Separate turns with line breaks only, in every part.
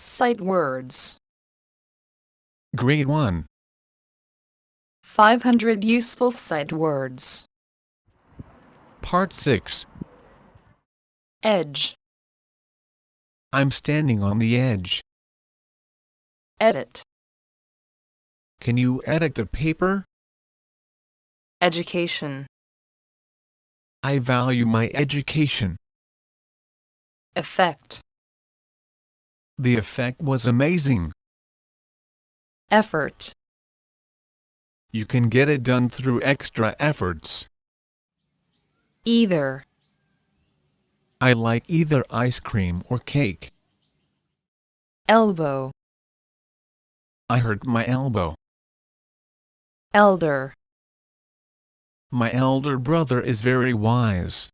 Sight words.
Grade 1.
500 useful sight words.
Part 6.
Edge.
I'm standing on the edge.
Edit.
Can you edit the paper?
Education.
I value my education.
Effect.
The effect was amazing.
Effort.
You can get it done through extra efforts.
Either.
I like either ice cream or cake.
Elbow.
I hurt my elbow.
Elder.
My elder brother is very wise.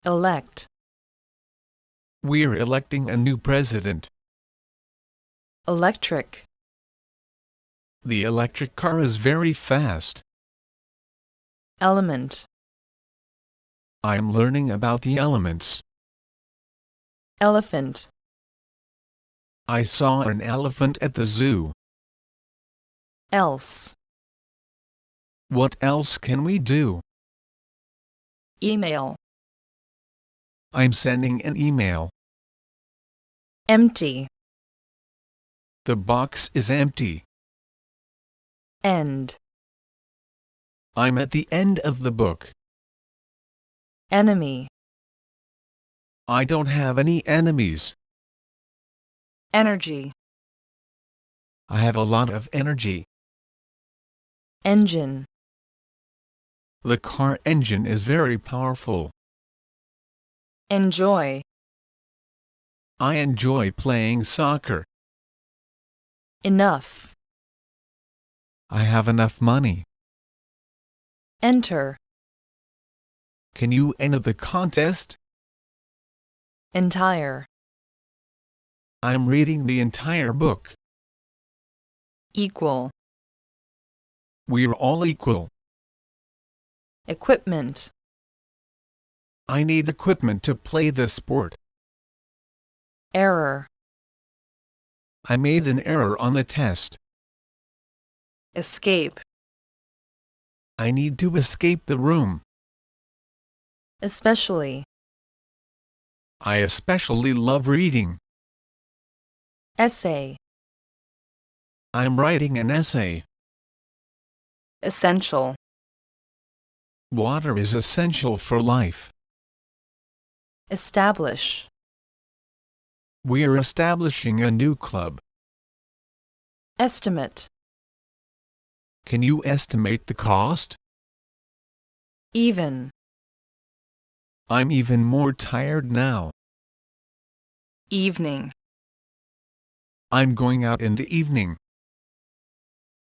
Elect.
We're electing a new president.
Electric.
The electric car is very fast.
Element.
I'm learning about the elements.
Elephant.
I saw an elephant at the zoo.
Else.
What else can we do?
Email.
I'm sending an email.
Empty.
The box is empty.
End.
I'm at the end of the book.
Enemy.
I don't have any enemies.
Energy.
I have a lot of energy.
Engine.
The car engine is very powerful.
Enjoy.
I enjoy playing soccer.
Enough.
I have enough money.
Enter.
Can you enter the contest?
Entire.
I'm reading the entire book.
Equal.
We're all equal.
Equipment.
I need equipment to play the sport.
Error.
I made an error on the test.
Escape.
I need to escape the room.
Especially.
I especially love reading.
Essay.
I'm writing an essay.
Essential.
Water is essential for life.
Establish.
We're establishing a new club.
Estimate.
Can you estimate the cost?
Even.
I'm even more tired now.
Evening.
I'm going out in the evening.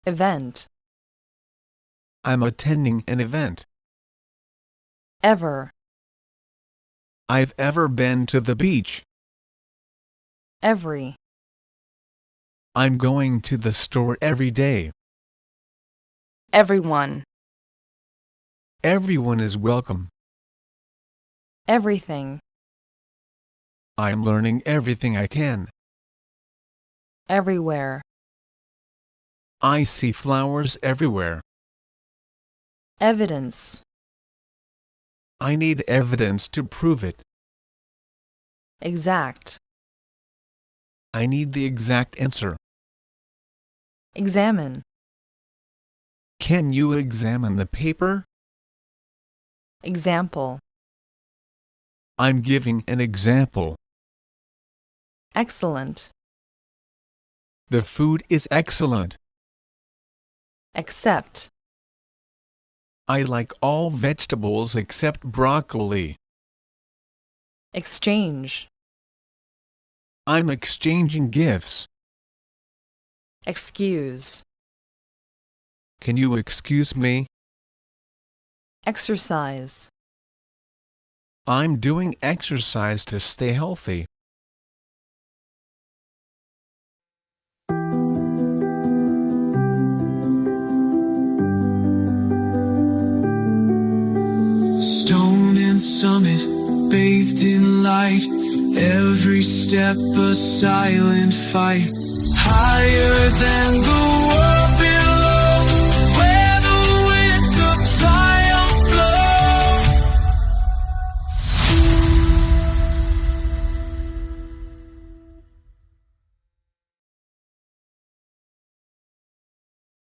Event.
I'm attending an event.
Ever.
I've ever been to the beach.
Every.
I'm going to the store every day.
Everyone.
Everyone is welcome.
Everything.
I'm learning everything I can.
Everywhere.
I see flowers everywhere.
Evidence.
I need evidence to prove it.
Exact.
I need the exact answer.
Examine.
Can you examine the paper?
Example.
I'm giving an example.
Excellent.
The food is excellent.
Accept.
I like all vegetables except broccoli.
Exchange.
I'm exchanging gifts.
Excuse.
Can you excuse me?
Exercise.
I'm doing exercise to stay healthy.
Stone and summit, bathed in light, Every step a silent fight, higher than